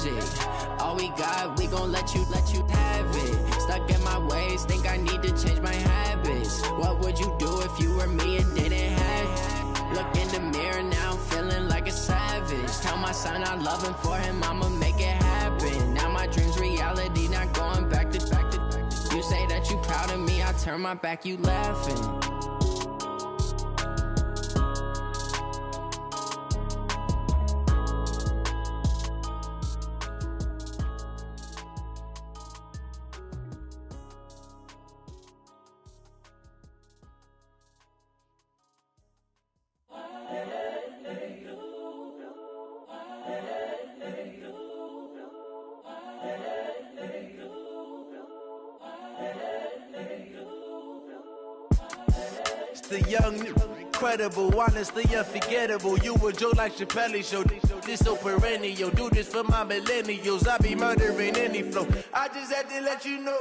music. All we got, we gon' let you have it. Stuck in my ways, think I need to change my habits. What would you do if you were me and didn't have it? Look in the mirror now, I'm feeling like a savage. Tell my son I love him, for him I'ma make it happen. Now my dream's reality, not going back to. You say that you proud of me, I turn my back, you laughing. The young, incredible, honestly unforgettable. You a joke like Chappelle show. This so perennial. Do this for my millennials. I be murdering any flow. I just had to let you know.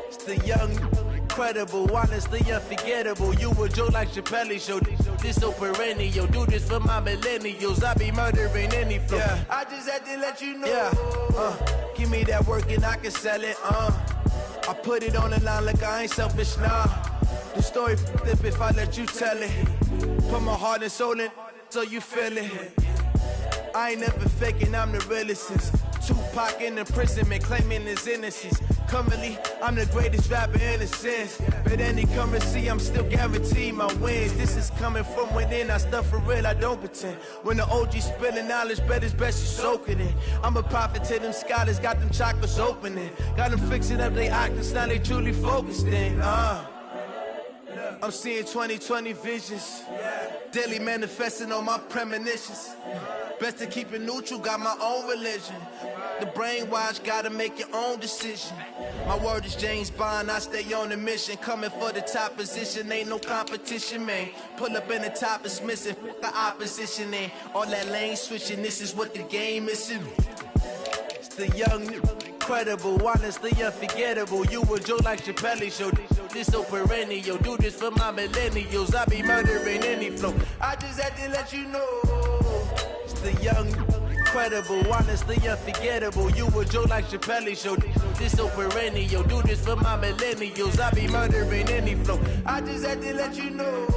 It's the young, incredible, honestly unforgettable. You a joke like Chappelle show. This so perennial. Do this for my millennials. I be murdering any flow. Yeah. I just had to let you know. Yeah. Give me that work and I can sell it. I put it on the line like I ain't selfish, nah. The story flip if I let you tell it. Put my heart and soul in so you feel it. I ain't never faking, I'm the realest since Tupac in imprisonment, claiming his innocence. Currently, I'm the greatest rapper in a sense. But any currency, I'm still guaranteed my wins. This is coming from within, I stuff for real, I don't pretend. When the OG spilling knowledge, bet it's best you soak it in. I'm a prophet to them scholars, got them chakras opening. Got them fixing up they octaves, now they truly focused in. I'm seeing 2020 visions, daily manifesting on my premonitions. Best to keep it neutral, got my own religion. The brainwash, gotta make your own decision. My word is James Bond, I stay on a mission. Coming for the top position, ain't no competition, man. Pull up in the top is missing, the opposition ain't. All that lane switching, this is what the game is. It's the young, incredible, honestly unforgettable. You a joke like Chappelle show. This so perennial. Do this for my millennials. I be murdering any flow. I just had to let you know. It's the young, incredible, honestly unforgettable. You a joke like Chappelle show. This so perennial. Do this for my millennials. I be murdering any flow. I just had to let you know.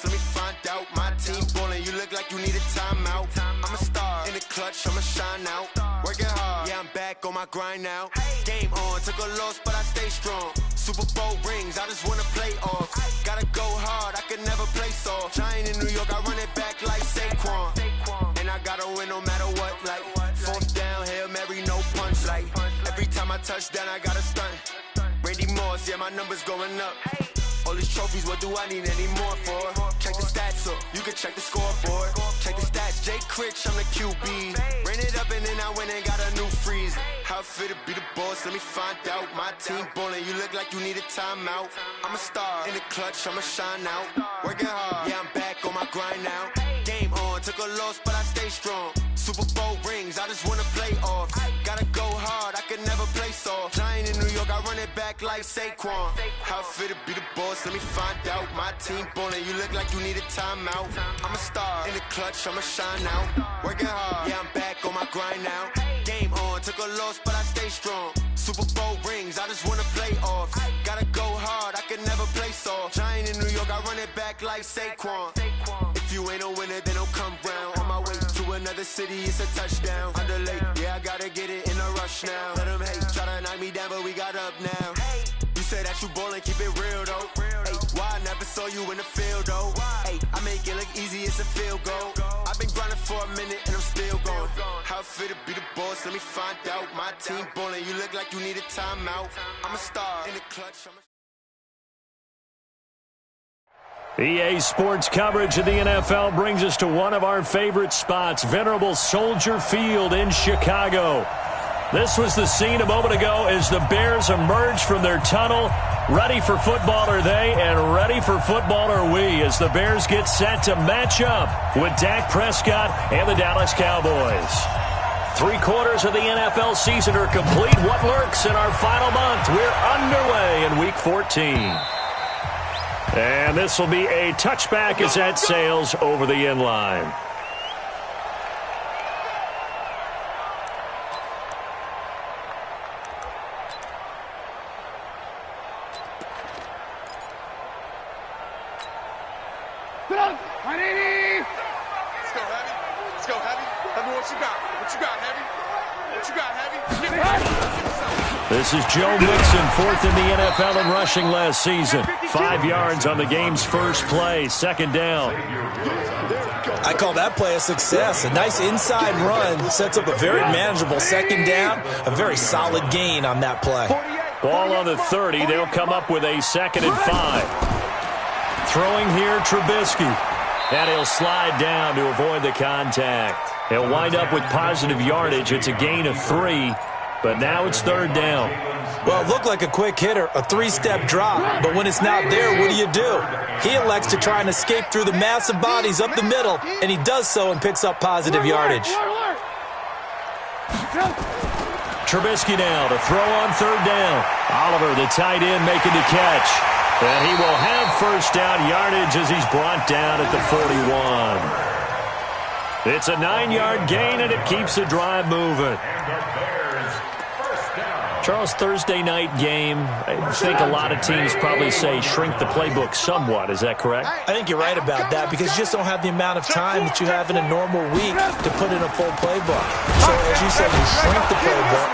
Let me find out. My team ballin', you look like you need a timeout. I'm a star in the clutch, I'ma shine out. Working hard, yeah, I'm back on my grind now. Game on, took a loss, but I stay strong. Super Bowl rings, I just wanna play off. Gotta go hard, I could never play soft. Giant in New York, I run it back like Saquon. And I gotta win no matter what, like fourth down, Hail Mary, no punch. Like every time I touch down, I gotta stunt. Randy Moss, yeah, my numbers going up. All these trophies, what do I need any more for? Check the stats up, you can check the scoreboard. Check the stats, Jay Critch, I'm the QB. Ran it up and then I went and got a new freeze. How it fit to be the boss, let me find out. My team ballin', you look like you need a timeout. I'm a star in the clutch, I'ma shine out. Working hard, yeah, I'm back on my grind now. Game on, took a loss, but I stay strong. Super Bowl rings, I just wanna play off. Gotta go hard, I could never play soft. Giant in New York, I run it back like Saquon. How it fit to be the boss, let me find out. My team ballin', you look like you need a timeout. I'm a star in the clutch, I'ma shine out. Working hard, yeah, I'm back on my grind now. Game on, took a loss, but I stay strong. Super Bowl rings, I just wanna play off. Gotta go hard, I could never play soft. Giant in New York, I run it back like Saquon. If you ain't a winner, then don't come round. On my way to another city, it's a touchdown. Underlay, yeah, I gotta get it in a rush now. Let them hate, try to knock me down, but we got up now. You say that you ballin', keep it real though. Hey, why I never saw you in the field though? Hey, I make it look easy, it's a field goal. I've been grinding for a minute and I'm still going. How it fit to be the boss, let me find out. My team ballin', you look like you need a timeout. I'm a star in the clutch. EA Sports coverage of the NFL brings us to one of our favorite spots, venerable Soldier Field in Chicago. This was the scene a moment ago as the Bears emerged from their tunnel. Ready for football are they, and ready for football are we, as the Bears get set to match up with Dak Prescott and the Dallas Cowboys. 3/4 of the NFL season are complete. What lurks in our final month? We're underway in Week 14. And this will be a touchback as that sails over the end line. Let's go, Heavy. Tell me what you got. What you got, Heavy? What you got, Heavy? Give me Heavy. This is Joe Mixon, 4th in the NFL in rushing last season. 5 yards on the game's first play, 2nd down. I call that play a success. A nice inside run sets up a very manageable 2nd down. A very solid gain on that play. Ball on the 30. They'll come up with a 2nd and 5. Throwing here, Trubisky. And he'll slide down to avoid the contact. He'll wind up with positive yardage. It's a gain of 3, but now it's 3rd down. Well, it looked like a quick hitter, a 3-step drop, but when it's not there, what do? He elects to try and escape through the massive bodies up the middle, and he does so and picks up positive yardage. Trubisky now to throw on 3rd down. Oliver, the tight end, making the catch. And he will have 1st down yardage as he's brought down at the 41. It's a 9-yard gain, and it keeps the drive moving. Charles, Thursday night game, I think a lot of teams probably say shrink the playbook somewhat. Is that correct? I think you're right about that because you just don't have the amount of time that you have in a normal week to put in a full playbook. So as you said, you shrink the playbook,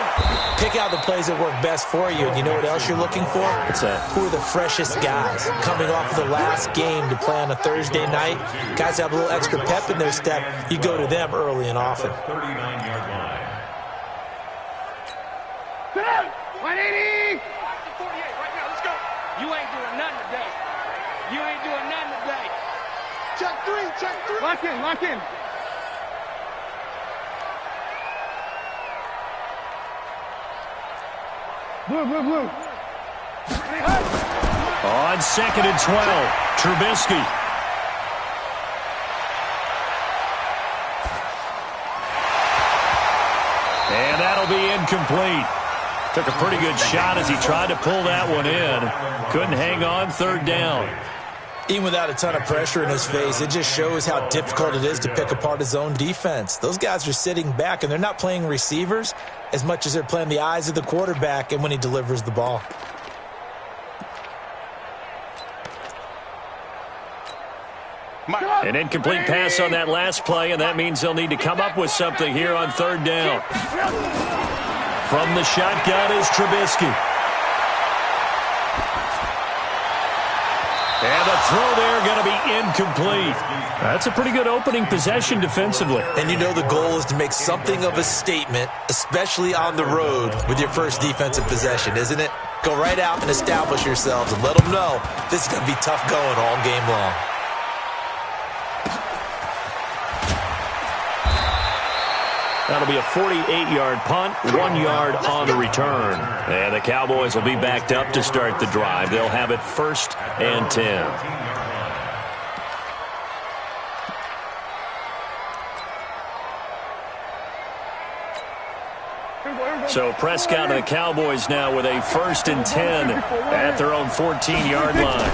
pick out the plays that work best for you. And you know what else you're looking for? What's that? Who are the freshest guys coming off the last game to play on a Thursday night? Guys have a little extra pep in their step. You go to them early and often. 180! 48 right now, let's go. You ain't doing nothing today. You ain't doing nothing today. Check 3. Lock in. Blue. On 2nd and 12, Trubisky. And that'll be incomplete. Took a pretty good shot as he tried to pull that one in. Couldn't hang on, 3rd down. Even without a ton of pressure in his face, it just shows how difficult it is to pick apart his own defense. Those guys are sitting back, and they're not playing receivers as much as they're playing the eyes of the quarterback and when he delivers the ball. An incomplete pass on that last play, and that means they'll need to come up with something here on 3rd down. From the shotgun is Trubisky. And the throw there going to be incomplete. That's a pretty good opening possession defensively. And you know the goal is to make something of a statement, especially on the road with your first defensive possession, isn't it? Go right out and establish yourselves and let them know this is going to be tough going all game long. That'll be a 48-yard punt, 1 yard on the return. And the Cowboys will be backed up to start the drive. They'll have it 1st and 10. So Prescott and the Cowboys now with a 1st and 10 at their own 14-yard line.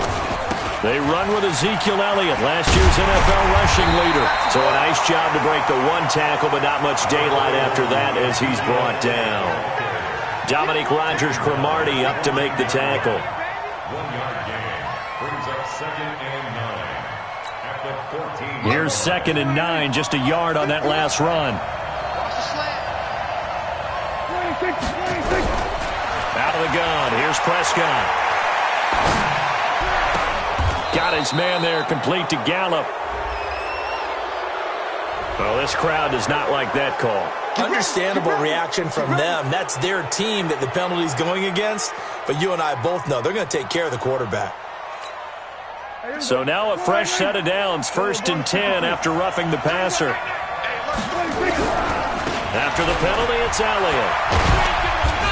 They run with Ezekiel Elliott, last year's NFL rushing leader. So a nice job to break the 1 tackle, but not much daylight after that as he's brought down. Dominique Rodgers-Cromartie up to make the tackle. 1 yard gain brings up 2nd and 9 at the 14. Here's 2nd and 9, just a yard on that last run. Out of the gun, here's Prescott. Got his man there, complete to Gallup. Well, this crowd does not like that call. Understandable reaction from them. That's their team that the penalty's going against. But you and I both know they're going to take care of the quarterback. So now a fresh set of downs, 1st and 10 after roughing the passer. After the penalty, it's Elliott.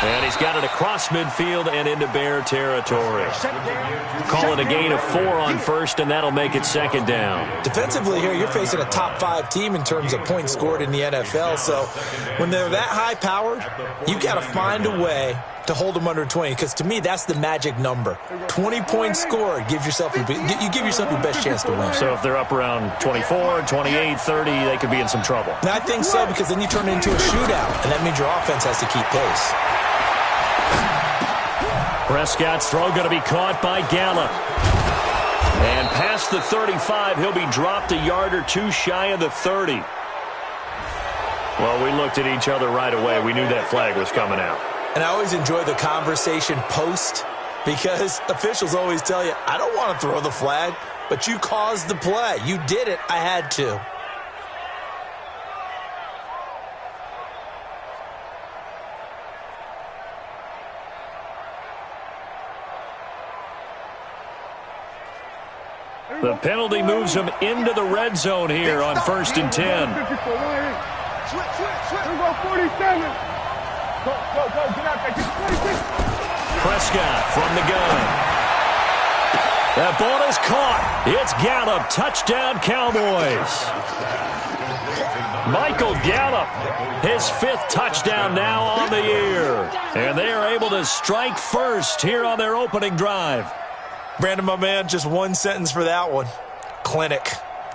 And he's got it across midfield and into Bear territory. Call it a gain of 4 on 1st, and that'll make it 2nd down. Defensively here, you're facing a top 5 team in terms of points scored in the NFL. So when they're that high-powered, you got to find a way to hold them under 20, because to me, that's the magic number. 20 points scored gives yourself you give yourself your best chance to win. So if they're up around 24, 28, 30, they could be in some trouble. And I think so, because then you turn it into a shootout, and that means your offense has to keep pace. Prescott's throw going to be caught by Gallup. And past the 35, he'll be dropped a yard or 2 shy of the 30. Well, we looked at each other right away. We knew that flag was coming out. And I always enjoy the conversation post, because officials always tell you, I don't want to throw the flag, but you caused the play. You did it. I had to. The penalty moves him into the red zone here on 1st and 10. Prescott from the gun. That ball is caught. It's Gallup. Touchdown, Cowboys. Michael Gallup, his 5th touchdown now on the year. And they are able to strike first here on their opening drive. Brandon, my man, just one sentence for that one. Clinic.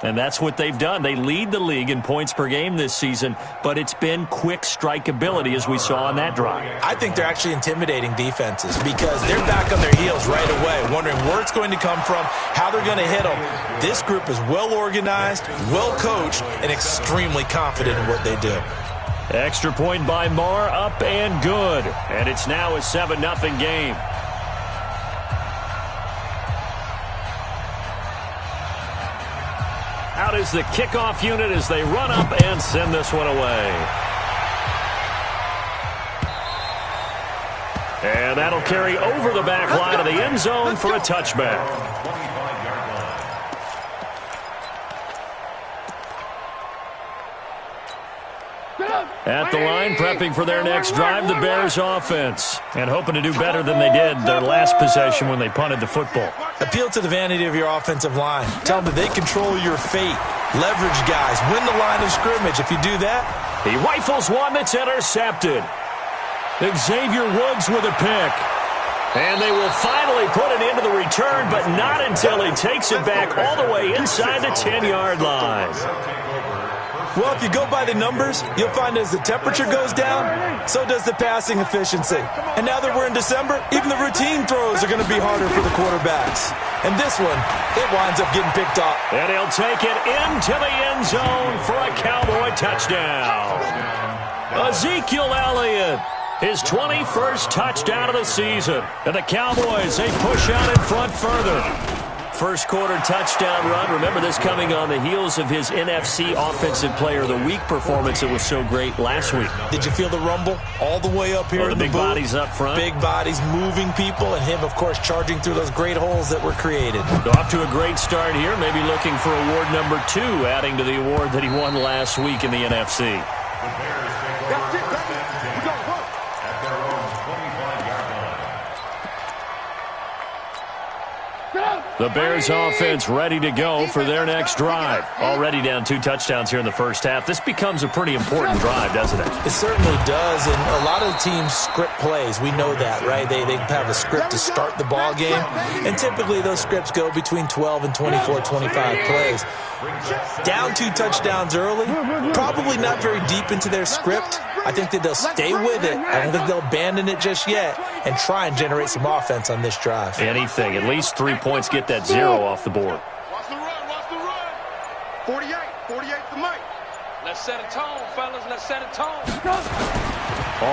And that's what they've done. They lead the league in points per game this season, but it's been quick strikeability as we saw on that drive. I think they're actually intimidating defenses, because they're back on their heels right away, wondering where it's going to come from, how they're going to hit them. This group is well organized, well coached, and extremely confident in what they do. Extra point by Marr, up and good. And it's now a 7-0 game. Out is the kickoff unit as they run up and send this one away. And that'll carry over the back line of the end zone for a touchback. At the line, prepping for their next drive, the Bears offense. And hoping to do better than they did their last possession when they punted the football. Appeal to the vanity of your offensive line. Tell them that they control your fate. Leverage guys. Win the line of scrimmage. If you do that, he rifles one that's intercepted. Xavier Woods with a pick. And they will finally put it into the return, but not until he takes it back all the way inside the 10-yard line. Well, if you go by the numbers, you'll find as the temperature goes down, so does the passing efficiency. And now that we're in December, even the routine throws are going to be harder for the quarterbacks. And this one, it winds up getting picked off. And he'll take it into the end zone for a Cowboy touchdown. Ezekiel Elliott, his 21st touchdown of the season. And the Cowboys, they push out in front further. First quarter touchdown run. Remember this coming on the heels of his NFC Offensive Player of the Week performance that was so great last week. Did you feel the rumble all the way up here? The big bodies up front. Big bodies moving people, and him, of course, charging through those great holes that were created. So off to a great start here. Maybe looking for award number 2, adding to the award that he won last week in the NFC. The Bears offense ready to go for their next drive. Already down 2 touchdowns here in the first half. This becomes a pretty important drive, doesn't it? It certainly does, and a lot of teams script plays. We know that, right? They have a script to start the ball game, and typically those scripts go between 12 and 24, 25 plays. Down 2 touchdowns early, probably not very deep into their script. I think that they'll stay with it. I don't think they'll abandon it just yet and try and generate some offense on this drive. Anything. At least 3 points, get that 0 off the board. Watch the run. 48 to Mike. Let's set a tone, fellas. Let's set a tone.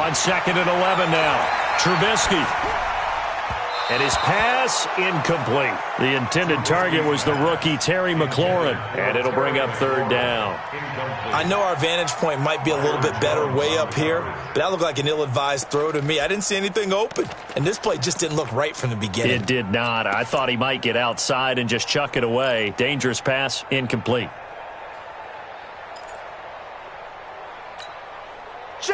On 2nd and 11 now. Trubisky. And his pass incomplete. The intended target was the rookie Terry McLaurin, and it'll bring up third down. I know our vantage point might be a little bit better way up here, but that looked like an ill-advised throw to me. I didn't see anything open, and this play just didn't look right from the beginning. It did not. I thought he might get outside and just chuck it away. Dangerous pass, incomplete.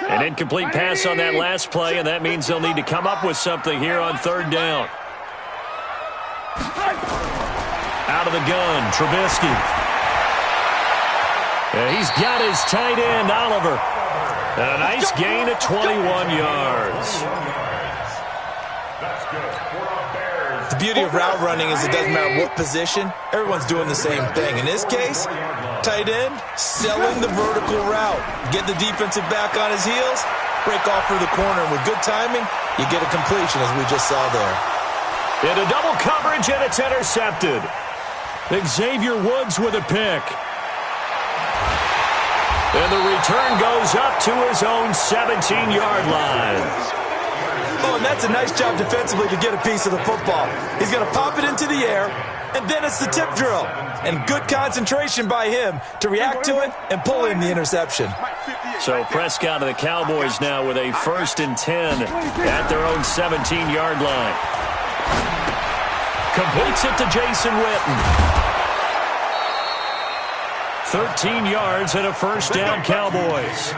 An incomplete pass on that last play, and that means they'll need to come up with something here on third down. Out of the gun, Trubisky. He's got his tight end, Oliver. And a nice gain of 21 yards. The beauty of route running is it doesn't matter what position, everyone's doing the same thing. In this case, tight end, selling the vertical route. Get the defensive back on his heels, break off for the corner. And with good timing, you get a completion, as we just saw there. Into double coverage, and it's intercepted. Xavier Woods with a pick. And the return goes up to his own 17-yard line. Oh, and that's a nice job defensively to get a piece of the football. He's going to pop it into the air, and then it's the tip drill. And good concentration by him to react to it and pull in the interception. So Prescott and the Cowboys now with a 1st and 10 at their own 17-yard line. Completes it to Jason Witten. 13 yards and a first down, Cowboys.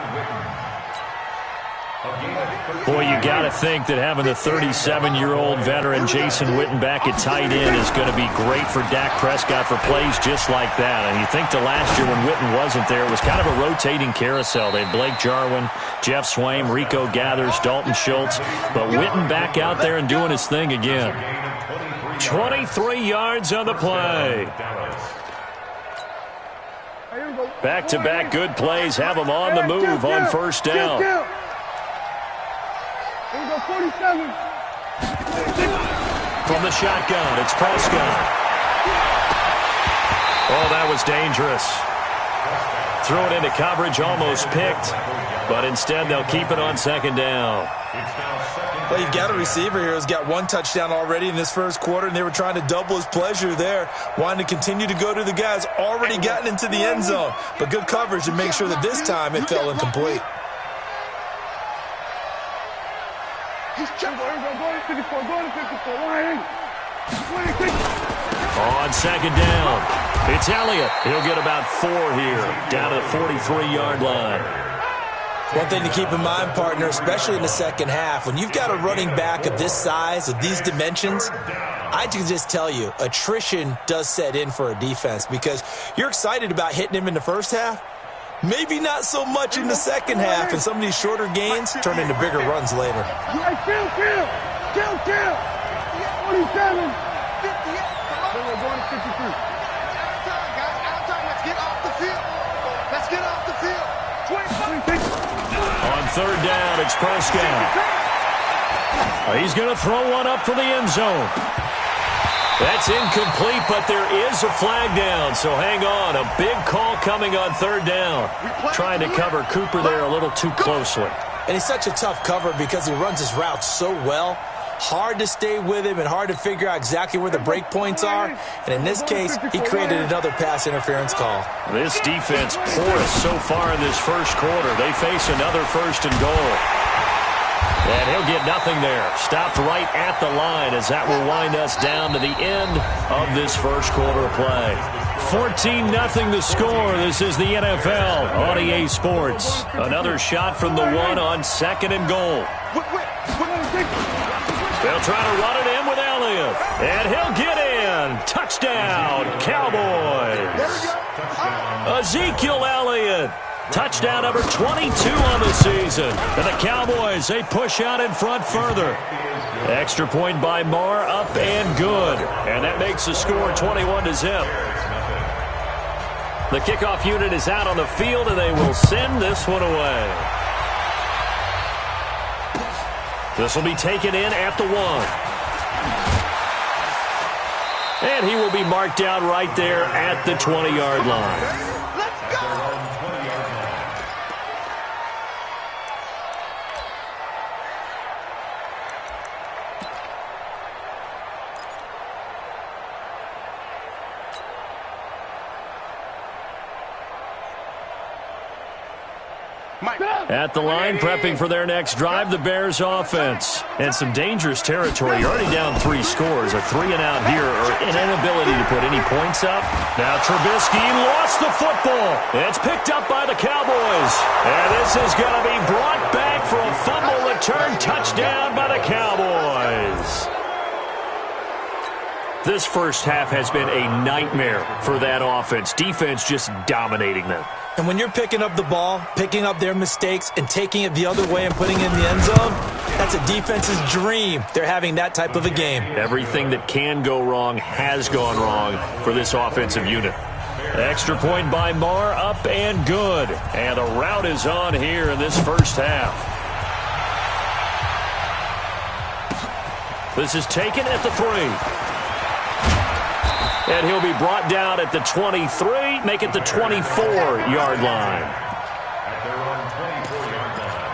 Boy, you got to think that having the 37-year-old veteran Jason Witten back at tight end is going to be great for Dak Prescott for plays just like that. And you think the last year when Witten wasn't there, it was kind of a rotating carousel. They had Blake Jarwin, Jeff Swaim, Rico Gathers, Dalton Schultz. But Witten back out there and doing his thing again. 23 yards on the play. Back-to-back good plays have them on the move on first down. Here we go, 47. From the shotgun, it's Prescott. Oh, that was dangerous. Throw it into coverage, almost picked, but instead they'll keep it on second down. Well, you've got a receiver here who's got one touchdown already in this first quarter, and they were trying to double his pleasure there, wanting to continue to go to the guys already gotten into the end zone. But good coverage to make sure that this time it fell incomplete. On second down, it's Elliott. He'll get about 4 here, down to the 43-yard line. One thing to keep in mind, partner, especially in the second half, when you've got a running back of this size, of these dimensions, I can just tell you, attrition does set in for a defense because you're excited about hitting him in the first half. Maybe not so much in the second half, and some of these shorter gains turn into bigger runs later. Kill. 47. 58. We're going to 53. Out time. Let's get off the field. Let's get off the field. 26. On third down, it's Prescott. He's going to throw one up for the end zone. That's incomplete, but there is a flag down, so hang on. A big call coming on third down. Trying to cover Cooper there a little too closely. And he's such a tough cover because he runs his route so well. Hard to stay with him and hard to figure out exactly where the break points are. And in this case, he created another pass interference call. This defense porous so far in this first quarter. They face another 1st and goal. And he'll get nothing there. Stopped right at the line as that will wind us down to the end of this first quarter of play. 14-0 the score. This is the NFL on EA Sports. Another shot from the one on 2nd and goal. They'll try to run it in with Elliott. And he'll get in. Touchdown, Cowboys. Ezekiel Elliott. Touchdown number 22 on the season. And the Cowboys, they push out in front further. Extra point by Marr, up and good. And that makes the score 21-0. The kickoff unit is out on the field, and they will send this one away. This will be taken in at the 1. And he will be marked down right there at the 20-yard line. At the line, prepping for their next drive, the Bears offense. And some dangerous territory. You're already down 3 scores. A 3-and-out here, or an inability to put any points up. Now Trubisky lost the football. It's picked up by the Cowboys. And this is going to be brought back for a fumble return touchdown by the Cowboys. This first half has been a nightmare for that offense. Defense just dominating them. And when you're picking up the ball, picking up their mistakes, and taking it the other way and putting it in the end zone, that's a defense's dream. They're having that type of a game. Everything that can go wrong has gone wrong for this offensive unit. Extra point by Marr, up and good. And a rout is on here in this first half. This is taken at the 3. And he'll be brought down at the 23, make it the 24-yard line. At their own 24-yard line.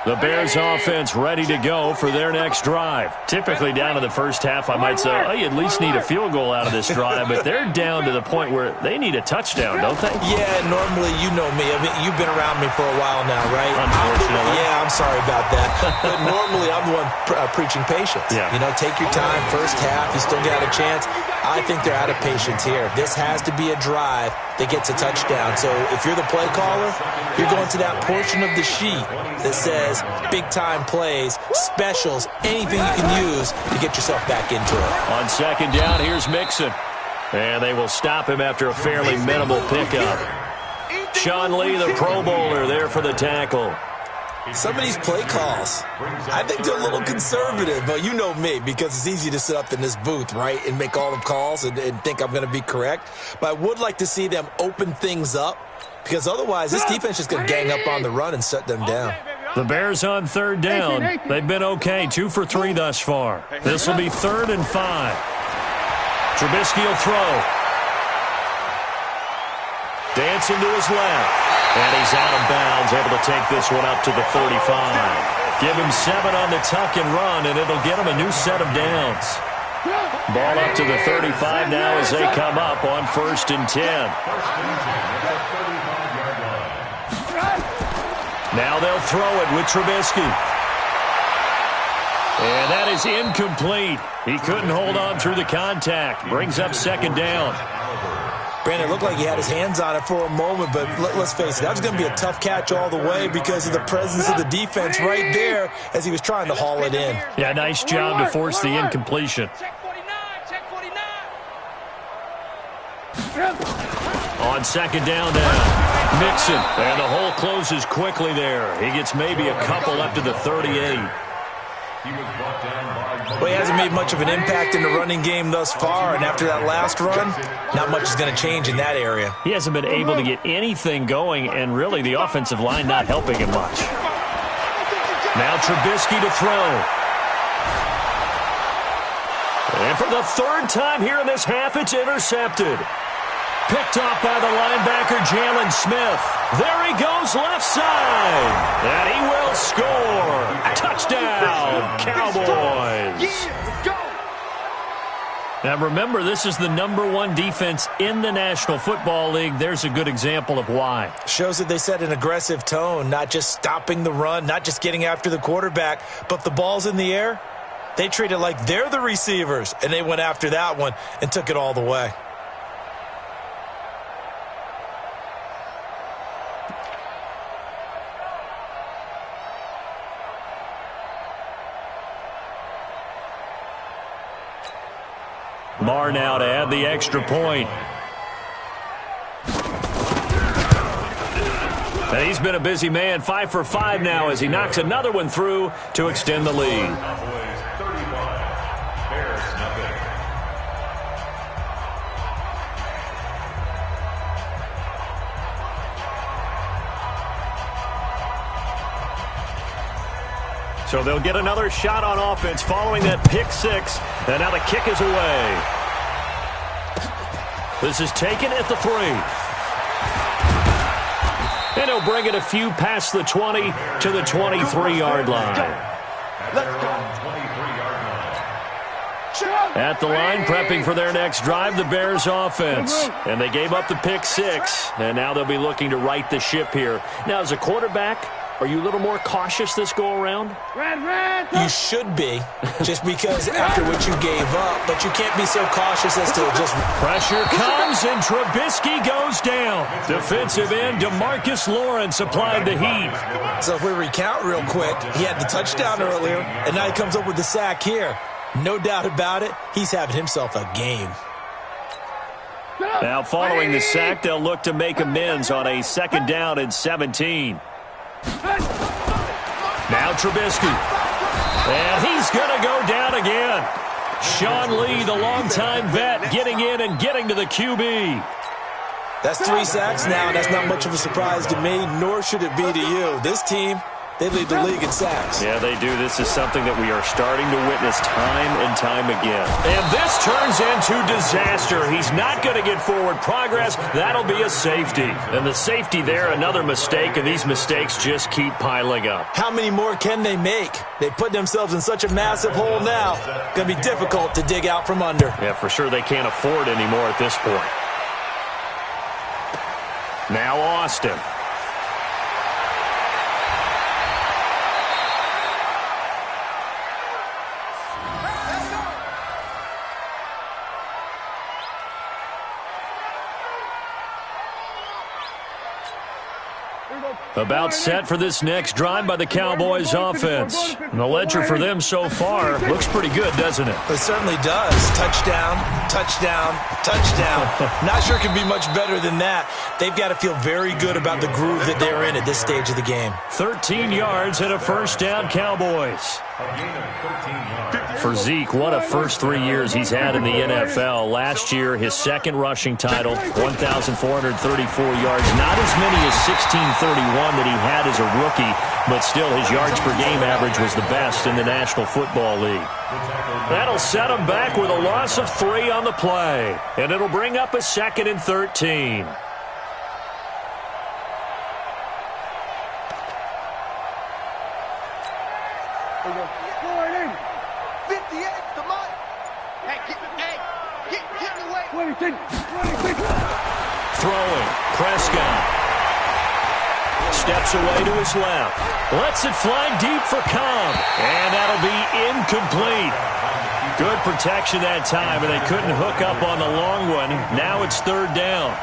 The Bears offense ready to go for their next drive. Typically down to the first half, I might say, oh, you at least need a field goal out of this drive, but they're down to the point where they need a touchdown, don't they? Yeah, normally, you know me. I mean, you've been around me for a while now, right? Unfortunately. I'm sorry about that. But normally, I'm the one preaching patience. Yeah. You know, take your time. First half, you still got a chance. I think they're out of patience here. This has to be a drive that gets a touchdown. So if you're the play caller, you're going to that portion of the sheet that says big-time plays, specials, anything you can use to get yourself back into it. On second down, here's Mixon. And they will stop him after a fairly minimal pickup. Sean Lee, the Pro Bowler, there for the tackle. Some of these play calls, I think they're a little conservative, but you know me, because it's easy to sit up in this booth, right, and make all the calls and think I'm going to be correct. But I would like to see them open things up, because otherwise this defense is going to gang up on the run and shut them down. The Bears on third down. They've been okay, 2 for 3 thus far. This will be 3rd and 5. Trubisky will throw. Dancing to his left. And he's out of bounds, able to take this one up to the 35. Give him 7 on the tuck and run, and it'll get him a new set of downs. Ball up to the 35 now as they come up on 1st and 10. Now they'll throw it with Trubisky. And that is incomplete. He couldn't hold on through the contact. Brings up 2nd down. Brandon, it looked like he had his hands on it for a moment, but let's face it, that was going to be a tough catch all the way because of the presence of the defense right there as he was trying to haul it in. Yeah, nice job to force the incompletion. On 2nd down now, Mixon, and the hole closes quickly there. He gets maybe a couple up to the 38. Well, he hasn't made much of an impact in the running game thus far, and after that last run, not much is going to change in that area. He hasn't been able to get anything going, and really the offensive line not helping him much. Now Trubisky to throw. And for the 3rd time here in this half, it's intercepted. Picked off by the linebacker, Jalen Smith. There he goes, left side. And he will score. Touchdown, Cowboys. Now remember, this is the #1 defense in the National Football League. There's a good example of why. Shows that they set an aggressive tone, not just stopping the run, not just getting after the quarterback, but if the ball's in the air, they treat it like they're the receivers, and they went after that one and took it all the way. Marr now to add the extra point. And he's been a busy man, 5 for 5 now as he knocks another one through to extend the lead. So they'll get another shot on offense following that pick 6. And now the kick is away. This is taken at the 3. And he'll bring it a few past the 20 to the 23-yard line. Let's go. At the line, prepping for their next drive, the Bears offense. And they gave up the pick 6, and now they'll be looking to right the ship here. Now, as a quarterback, are you a little more cautious this go-around? You should be, just because after what you gave up, but you can't be so cautious as to just... Pressure comes, and Trubisky goes down. Defensive end DeMarcus Lawrence applied the heat. So if we recount real quick, he had the touchdown earlier, and now he comes up with the sack here. No doubt about it, he's having himself a game. Now, following the sack, they'll look to make amends on a 2nd down and 17. Now Trubisky. And he's going to go down again. Sean Lee, the longtime vet, getting in and getting to the QB. That's 3 sacks now, and that's not much of a surprise to me, nor should it be to you. This team, they lead the league in sacks. Yeah, they do. This is something that we are starting to witness time and time again. And this turns into disaster. He's not going to get forward progress. That'll be a safety. And the safety there, another mistake, and these mistakes just keep piling up. How many more can they make? They put themselves in such a massive hole now. Going to be difficult to dig out from under. Yeah, for sure they can't afford anymore at this point. Now Austin. About set for this next drive by the Cowboys offense. And the ledger for them so far looks pretty good, doesn't it? It certainly does. Touchdown, touchdown, touchdown. Not sure it can be much better than that. They've got to feel very good about the groove that they're in at this stage of the game. 13 yards and a 1st down, Cowboys. For Zeke, what a first 3 years he's had in the NFL. Last year, his 2nd rushing title, 1,434 yards. Not as many as 1,631 that he had as a rookie, but still his yards per game average was the best in the National Football League. That'll set him back with a loss of 3 on the play, and it'll bring up a 2nd and 13. Throwing, Prescott. Steps away to his left. Lets it fly deep for Cobb. And that'll be incomplete. Good protection that time, and they couldn't hook up on the long one. Now it's 3rd down.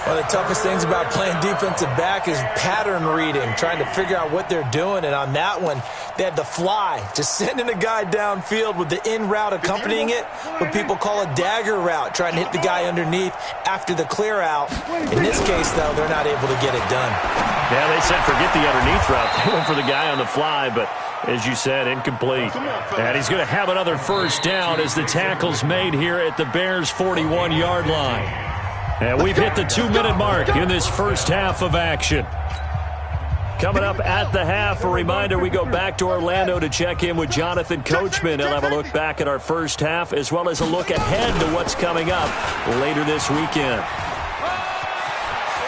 One of the toughest things about playing defensive back is pattern reading, trying to figure out what they're doing. And on that one, they had the fly, just sending a guy downfield with the in route accompanying it, what people call a dagger route, trying to hit the guy underneath after the clear out. In this case, though, they're not able to get it done. Yeah, they said forget the underneath route. They went for the guy on the fly, but as you said, incomplete. And he's going to have another 1st down as the tackle's made here at the Bears' 41-yard line. And we've hit the 2-minute mark in this first half of action. Coming up at the half, a reminder, we go back to Orlando to check in with Jonathan Coachman. He'll have a look back at our first half as well as a look ahead to what's coming up later this weekend.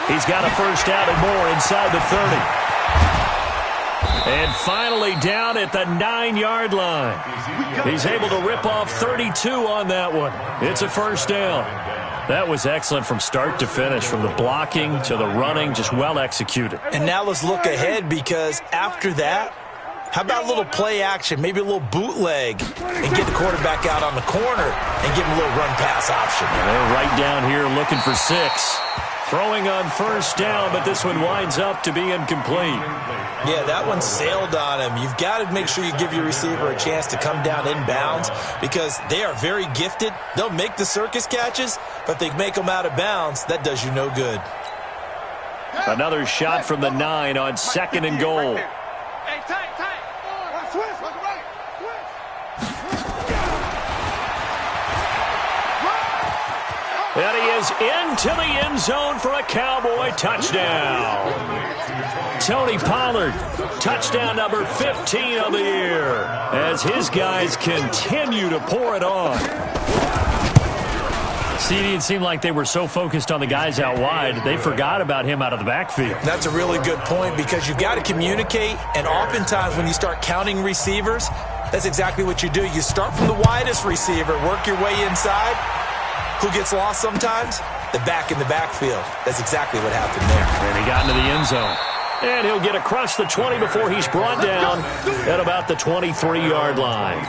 He's got a 1st down and more inside the 30. And finally down at the 9-yard line. He's able to rip off 32 on that one. It's a 1st down. That was excellent from start to finish, from the blocking to the running, just well executed. And now let's look ahead, because after that, how about a little play action, maybe a little bootleg, and get the quarterback out on the corner and give him a little run-pass option. And they're right down here looking for 6. Throwing on 1st down, but this one winds up to be incomplete. Yeah, that one sailed on him. You've got to make sure you give your receiver a chance to come down inbounds, because they are very gifted. They'll make the circus catches, but if they make them out of bounds, that does you no good. Another shot from the 9 on 2nd and goal. Hey, tight. And he is into the end zone for a Cowboy touchdown. Tony Pollard, touchdown number 15 of the year, as his guys continue to pour it on. See, it seemed like they were so focused on the guys out wide, they forgot about him out of the backfield. That's a really good point, because you've got to communicate, and oftentimes when you start counting receivers, That's exactly what you do. You start from the widest receiver, work your way inside. Who gets lost sometimes? The back in the backfield. That's exactly what happened there. And he got into the end zone. And he'll get across the 20 before he's brought down at about the 23-yard line.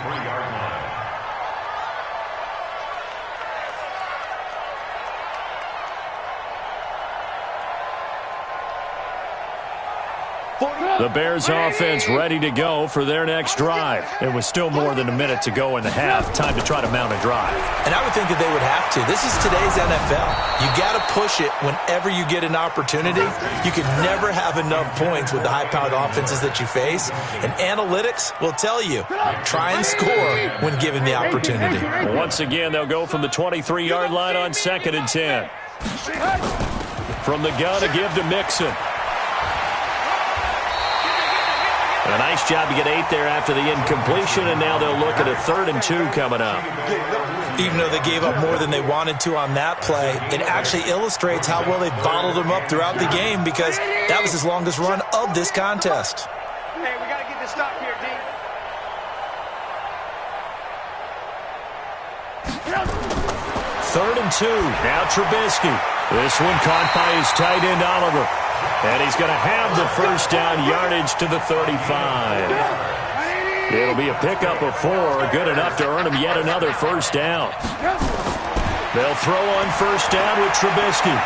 The Bears offense ready to go for their next drive. It was still more than a minute to go in the half. Time to try to mount a drive. And I would think that they would have to. This is today's NFL. You got to push it whenever you get an opportunity. You can never have enough points with the high-powered offenses that you face. And analytics will tell you, try and score when given the opportunity. Once again, they'll go from the 23-yard line on 2nd and 10. From the gun, a give to Mixon. A nice job to get 8 there after the incompletion, and now they'll look at a 3rd and 2 coming up. Even though they gave up more than they wanted to on that play, it actually illustrates how well they bottled them up throughout the game because that was his longest run of this contest. Hey, we got to get this stop here, D. 3rd and 2. Now Trubisky. This one caught by his tight end, Oliver. And he's going to have the first down yardage to the 35. It'll be a pickup of 4, good enough to earn him yet another first down. They'll throw on first down with Trubisky.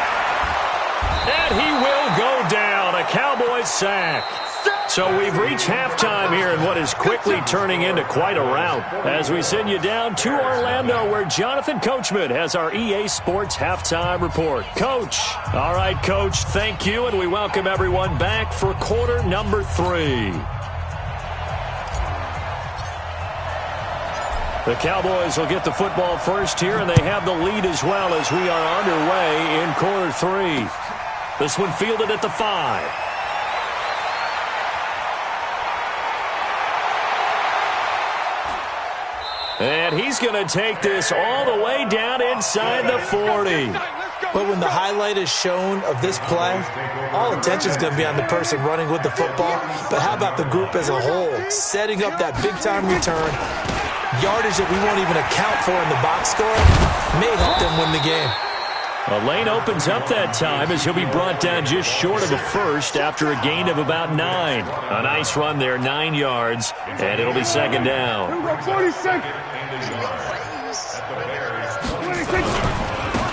And he will go down. A Cowboys sack. So we've reached halftime here in what is quickly turning into quite a rout as we send you down to Orlando where Jonathan Coachman has our EA Sports Halftime Report. Coach. All right, Coach, thank you, and we welcome everyone back for quarter number 3. The Cowboys will get the football first here, and they have the lead as well as we are underway in quarter 3. This one fielded at the 5. And he's going to take this all the way down inside the 40. But when the highlight is shown of this play, all attention is going to be on the person running with the football. But how about the group as a whole, setting up that big-time return, yardage that we won't even account for in the box score, may help them win the game. A lane opens up that time as he'll be brought down just short of a first after a gain of about 9. A nice run there, 9 yards, and it'll be 2nd down. 46.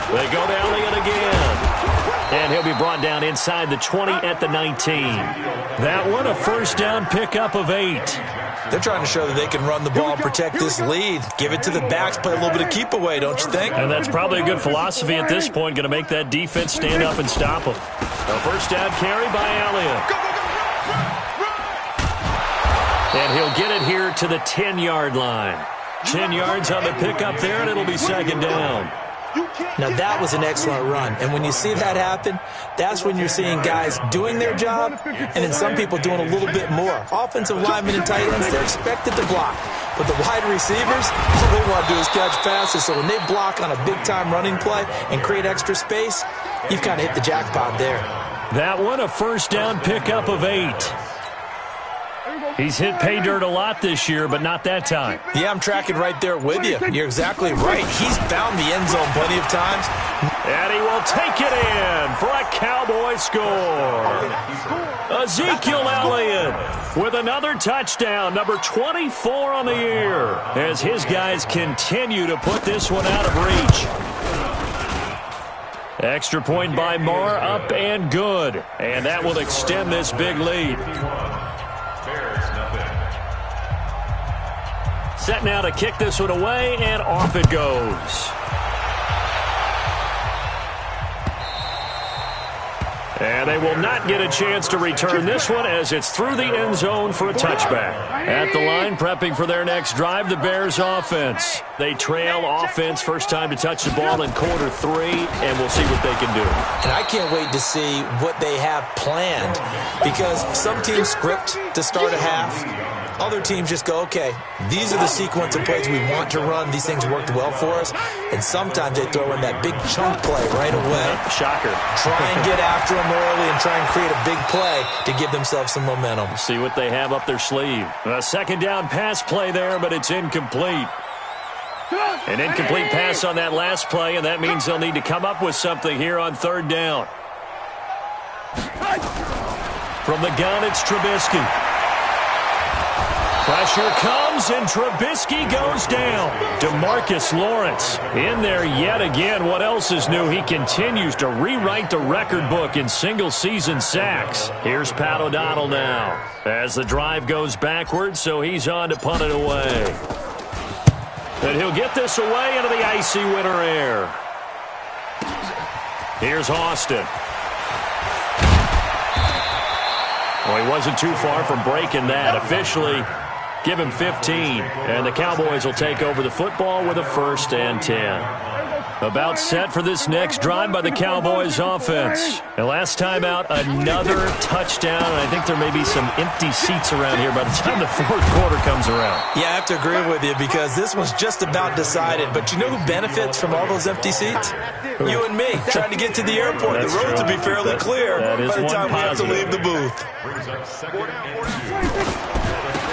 They go to Elliott again. And he'll be brought down inside the 20 at the 19. That one, a first down pickup of 8. They're trying to show that they can run the ball and protect this lead. Give it to the backs, play a little bit of keep away, don't you think? And that's probably a good philosophy at this point, going to make that defense stand up and stop them. A first down carry by Elliott. And he'll get it here to the 10-yard line. 10 yards on the pickup there, and it'll be 2nd down. Now, that was an excellent run. And when you see that happen, that's when you're seeing guys doing their job and then some people doing a little bit more. Offensive linemen and tight ends, they're expected to block. But the wide receivers, all they want to do is catch passes. So when they block on a big-time running play and create extra space, you've kind of hit the jackpot there. That one, a first down pickup of 8. He's hit pay dirt a lot this year, but not that time. Yeah, I'm tracking right there with you. You're exactly right. He's found the end zone plenty of times. And he will take it in for a Cowboy score. Ezekiel Elliott with another touchdown, number 24 on the year, as his guys continue to put this one out of reach. Extra point by Moore, up and good. And that will extend this big lead. Set now to kick this one away, and off it goes. And they will not get a chance to return this one as it's through the end zone for a touchback. At the line, prepping for their next drive, the Bears offense. They trail offense, first time to touch the ball in quarter 3, and we'll see what they can do. And I can't wait to see what they have planned because some teams script to start a half. Other teams just go, okay, these are the sequence of plays we want to run. These things worked well for us. And sometimes they throw in that big chunk play right away. Shocker. Try and get after them early and try and create a big play to give themselves some momentum. See what they have up their sleeve. A second down pass play there, but it's incomplete. An incomplete pass on that last play, and that means they'll need to come up with something here on third down. From the gun, it's Trubisky. Pressure comes, and Trubisky goes down. DeMarcus Lawrence in there yet again. What else is new? He continues to rewrite the record book in single-season sacks. Here's Pat O'Donnell now as the drive goes backwards, so he's on to punt it away. And he'll get this away into the icy winter air. Here's Austin. Well, he wasn't too far from breaking that. Officially, give him 15. And the Cowboys will take over the football with a 1st and 10. About set for this next drive by the Cowboys offense. And last time out, another touchdown. And I think there may be some empty seats around here by the time the fourth quarter comes around. Yeah, I have to agree with you because this one's just about decided. But you know who benefits from all those empty seats? You and me, trying to get to the airport. The roads will be fairly clear by the time we have to leave the booth.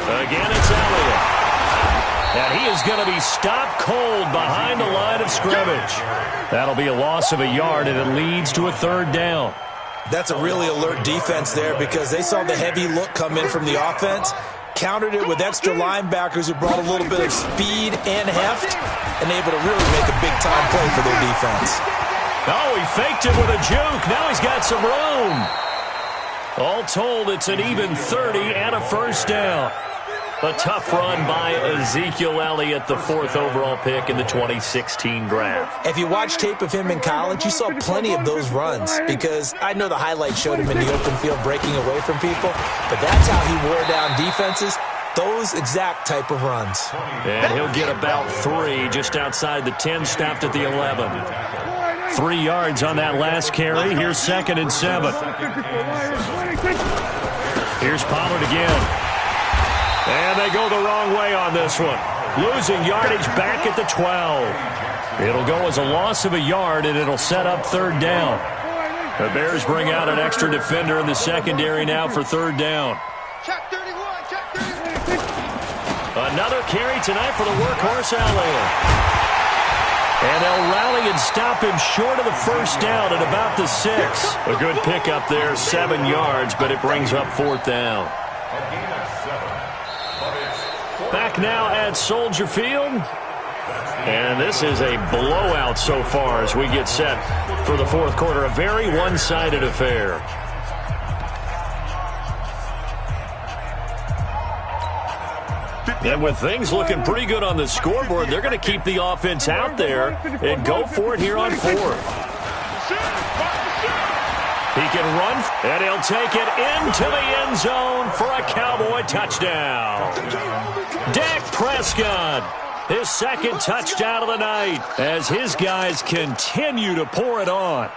Again, it's Elliott. And he is going to be stopped cold behind the line of scrimmage. That'll be a loss of a yard, and it leads to a 3rd down. That's a really alert defense there because they saw the heavy look come in from the offense, countered it with extra linebackers who brought a little bit of speed and heft, and able to really make a big-time play for their defense. Oh, he faked it with a juke. Now he's got some room. All told, it's an even 30 and a 1st down. A tough run by Ezekiel Elliott, the 4th overall pick in the 2016 draft. If you watch tape of him in college, you saw plenty of those runs because I know the highlights showed him in the open field breaking away from people, but that's how he wore down defenses, those exact type of runs. And he'll get about 3 just outside the 10, stopped at the 11. 3 yards on that last carry. Here's 2nd and 7. Here's Pollard again. And they go the wrong way on this one. Losing yardage back at the 12. It'll go as a loss of a yard, and it'll set up 3rd down. The Bears bring out an extra defender in the secondary now for 3rd down. Check 31, check 31. Another carry tonight for the workhorse Elliott. And they'll rally and stop him short of the 1st down at about the 6. A good pickup there, 7 yards, but it brings up 4th down. Back now at Soldier Field. And this is a blowout so far as we get set for the 4th quarter. A very one-sided affair. And with things looking pretty good on the scoreboard, they're going to keep the offense out there and go for it here on 4th. He can run, and he'll take it into the end zone for a Cowboy touchdown. Dak Prescott, his 2nd touchdown of the night as his guys continue to pour it on.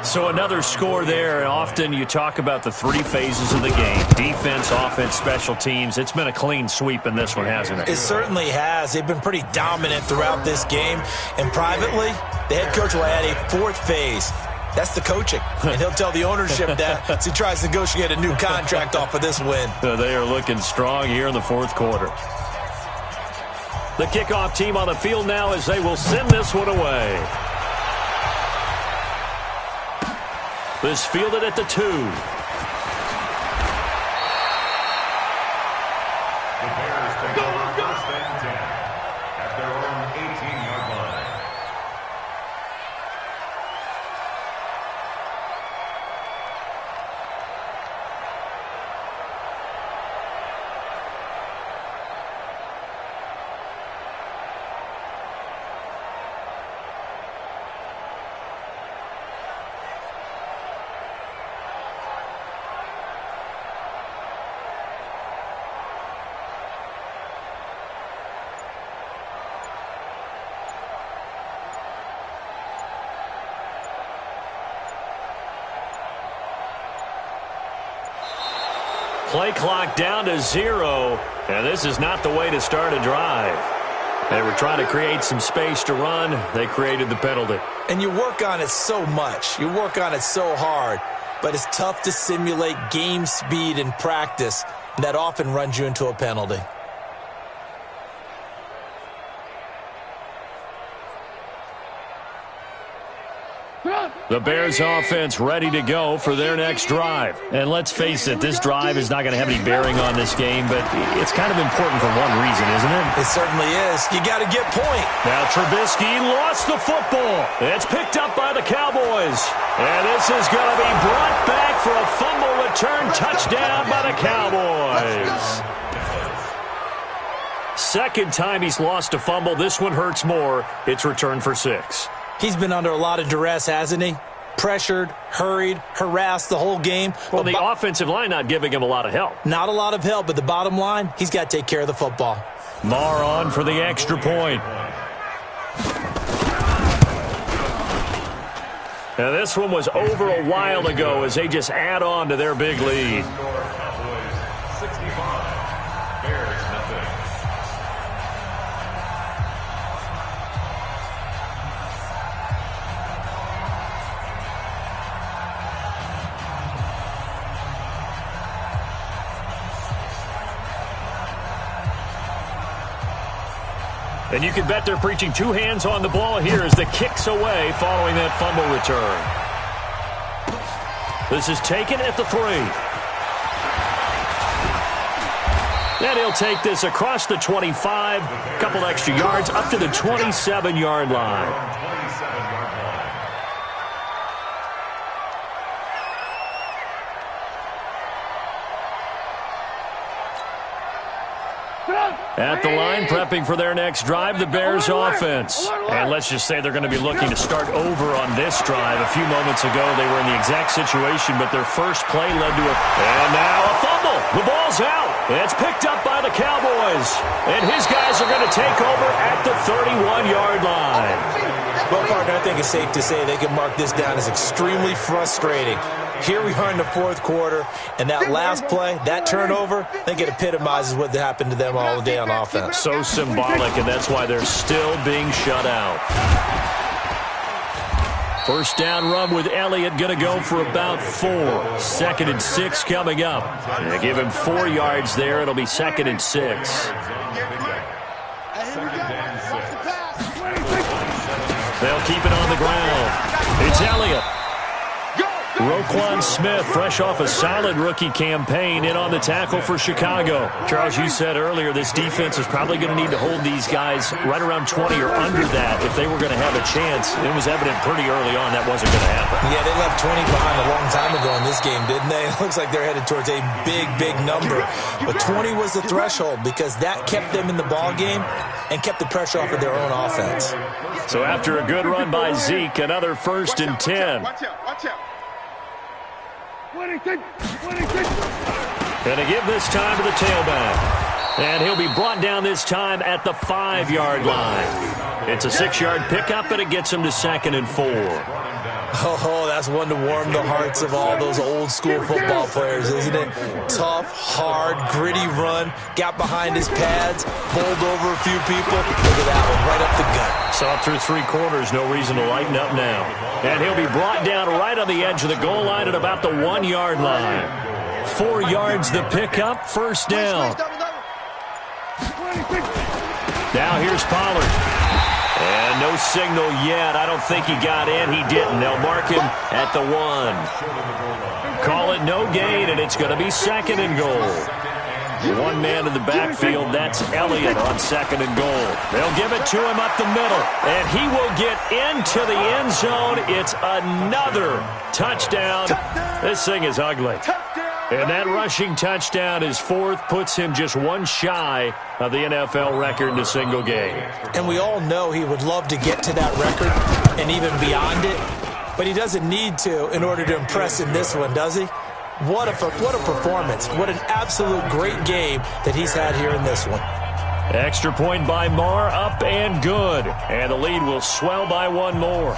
So another score there, and often you talk about the 3 phases of the game. Defense, offense, special teams. It's been a clean sweep in this one, hasn't it? It certainly has. They've been pretty dominant throughout this game. And privately, the head coach will add a 4th phase. That's the coaching. And he'll tell the ownership that as he tries to negotiate a new contract off of this win. They are looking strong here in the 4th quarter. The kickoff team on the field now as they will send this one away. This fielded at the 2. The Bears take over 1st and 10 at their own 18-yard line. Play clock down to 0, and this is not the way to start a drive. They were trying to create some space to run. They created the penalty. And you work on it so much. You work on it so hard. But it's tough to simulate game speed in practice. That often runs you into a penalty. The Bears offense ready to go for their next drive. And let's face it, this drive is not going to have any bearing on this game, but it's kind of important for one reason, isn't it? It certainly is. You got to get point. Now Trubisky lost the football. It's picked up by the Cowboys. And this is going to be brought back for a fumble return touchdown by the Cowboys. Second time he's lost a fumble. This one hurts more. It's returned for 6. He's been under a lot of duress, hasn't he? Pressured, hurried, harassed the whole game. Well, the offensive line not giving him a lot of help. Not a lot of help, but the bottom line, he's got to take care of the football. Marr on for the extra point. Now, this one was over a while ago as they just add on to their big lead. Cowboys 65, Bears nothing. And you can bet they're preaching 2 hands on the ball here as the kick's away following that fumble return. This is taken at the 3. And he'll take this across the 25, a couple extra yards up to the 27-yard line. At the line, prepping for their next drive, the Bears offense. And let's just say they're going to be looking to start over on this drive. A few moments ago, they were in the exact situation, but their first play led to And now a fumble. The ball's out. It's picked up by the Cowboys. And his guys are going to take over at the 31-yard line. Well, partner, I think it's safe to say they can mark this down as extremely frustrating. Here we are in the fourth quarter, and that last play, that turnover, I think it epitomizes what happened to them all day on offense. So symbolic, and that's why they're still being shut out. First down run with Elliott going to go for about 4. 2nd and 6 coming up. They give him 4 yards there. It'll be 2nd and 6. They'll keep it on the ground. It's Elliott. Roquan Smith, fresh off a solid rookie campaign, in on the tackle for Chicago. Charles, you said earlier this defense is probably going to need to hold these guys right around 20 or under that if they were going to have a chance. It was evident pretty early on that wasn't going to happen. Yeah, they left 20 behind a long time ago in this game, didn't they? It looks like they're headed towards a big, big number. But 20 was the threshold because that kept them in the ball game and kept the pressure off of their own offense. So after a good run by Zeke, another 1st and 10. Watch out. Going to give this time to the tailback. And he'll be brought down this time at the 5-yard line. It's a 6-yard pickup, and it gets him to 2nd and 4. Oh, that's one to warm the hearts of all those old-school football players, isn't it? Tough, hard, gritty run. Got behind his pads, bowled over a few people. Look at that one, right up the gut. Saw through 3 quarters, no reason to lighten up now. And he'll be brought down right on the edge of the goal line at about the 1-yard line. 4 yards the pickup, 1st down. Now here's Pollard. And no signal yet. I don't think he got in. He didn't. They'll mark him at the 1. Call it no gain, and it's going to be 2nd and goal. 1 man in the backfield. That's Elliott on 2nd and goal. They'll give it to him up the middle, and he will get into the end zone. It's another touchdown. This thing is ugly. And that rushing touchdown is 4th, puts him just 1 shy of the NFL record in a single game. And we all know he would love to get to that record and even beyond it, but he doesn't need to in order to impress in this one, does he? What a performance. What an absolute great game that he's had here in this one. Extra point by Marr, up and good. And the lead will swell by 1 more.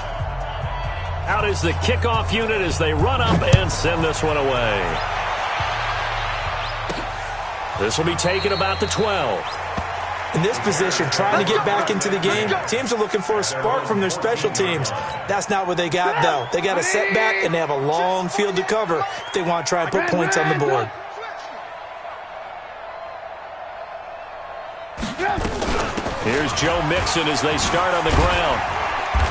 Out is the kickoff unit as they run up and send this one away. This will be taken about the 12. In this position, trying to get back into the game, teams are looking for a spark from their special teams. That's not what they got, though. They got a setback, and they have a long field to cover if they want to try and put points on the board. Here's Joe Mixon as they start on the ground.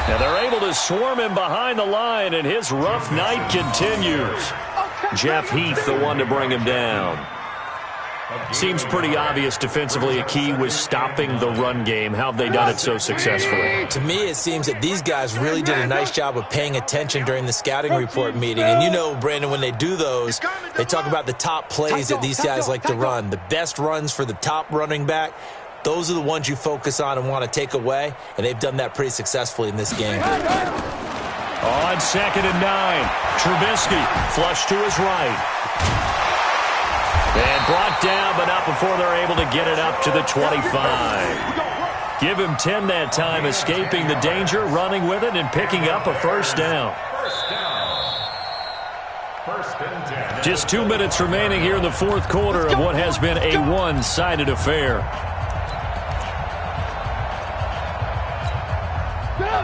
And they're able to swarm him behind the line, and his rough night continues. Jeff Heath, the one to bring him down. Seems pretty obvious defensively a key was stopping the run game. How have they done it so successfully? To me, it seems that these guys really did a nice job of paying attention during the scouting report meeting. And you know, Brandon, when they do those, they talk about the top plays that these guys like to run. The best runs for the top running back, those are the ones you focus on and want to take away. And they've done that pretty successfully in this game. On 2nd and 9, Trubisky flush to his right. And brought down, but not before they're able to get it up to the 25. Give him 10 that time, escaping the danger, running with it, and picking up a first down. Just 2 minutes remaining here in the fourth quarter of what has been a one-sided affair.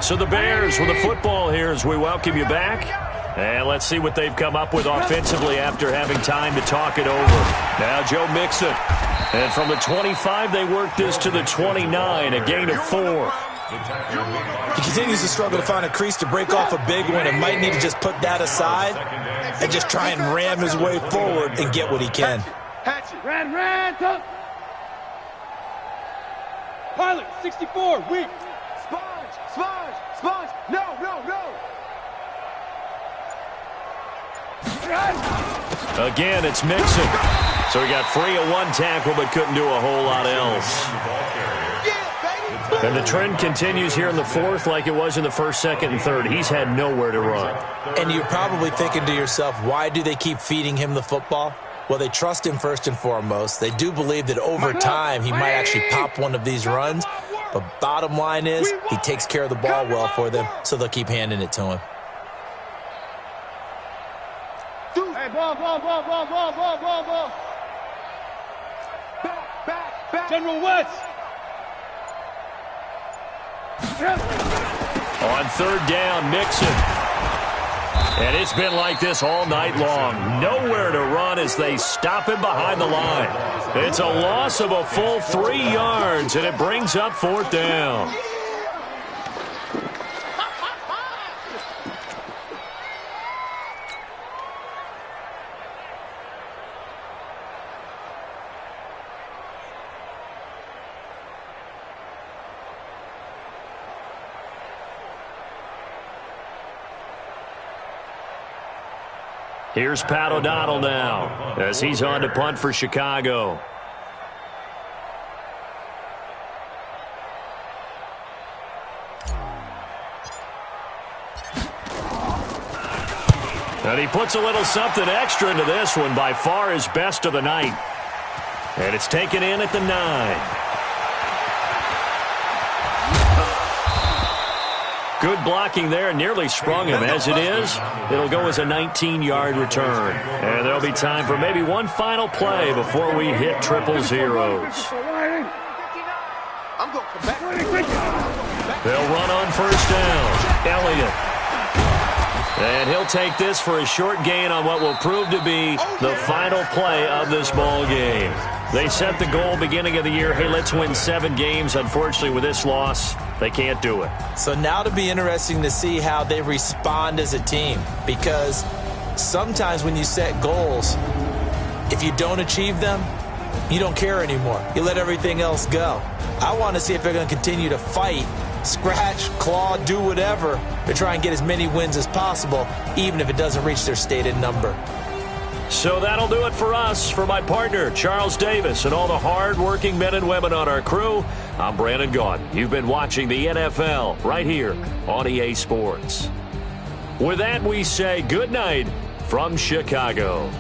So the Bears with the football here as we welcome you back. And let's see what they've come up with offensively after having time to talk it over. Now Joe Mixon. And from the 25, they work this to the 29, a gain of 4. He continues to struggle to find a crease to break off a big one and might need to just put that aside and just try and ram his way forward and get what he can. Ran, tough. Pilot, 64, weak. Sponge. No. Again, it's Mixon. So he got free of one tackle but couldn't do a whole lot else. And the trend continues here in the fourth like it was in the first, second, and third. He's had nowhere to run. And you're probably thinking to yourself, why do they keep feeding him the football? Well, they trust him first and foremost. They do believe that over time he might actually pop one of these runs. But bottom line is he takes care of the ball well for them, so they'll keep handing it to him. Hey, ball. Back. General West. On 3rd down, Mixon. And it's been like this all night long. Nowhere to run as they stop him behind the line. It's a loss of a full 3 yards, and it brings up 4th down. Here's Pat O'Donnell now as he's on to punt for Chicago. And he puts a little something extra into this one, by far his best of the night. And it's taken in at the 9. Good blocking there, nearly sprung him. As it is, it'll go as a 19-yard return. And there'll be time for maybe one final play before we hit triple zeros. They'll run on 1st down. Elliott. And he'll take this for a short gain on what will prove to be the final play of this ball game. They set the goal beginning of the year, hey, let's win 7 games. Unfortunately, with this loss, they can't do it. So now it'll be interesting to see how they respond as a team, because sometimes when you set goals, if you don't achieve them, you don't care anymore. You let everything else go. I want to see if they're going to continue to fight, scratch, claw, do whatever to try and get as many wins as possible, even if it doesn't reach their stated number. So that'll do it for us. For my partner, Charles Davis, and all the hard-working men and women on our crew, I'm Brandon Gaudin. You've been watching the NFL right here on EA Sports. With that, we say good night from Chicago.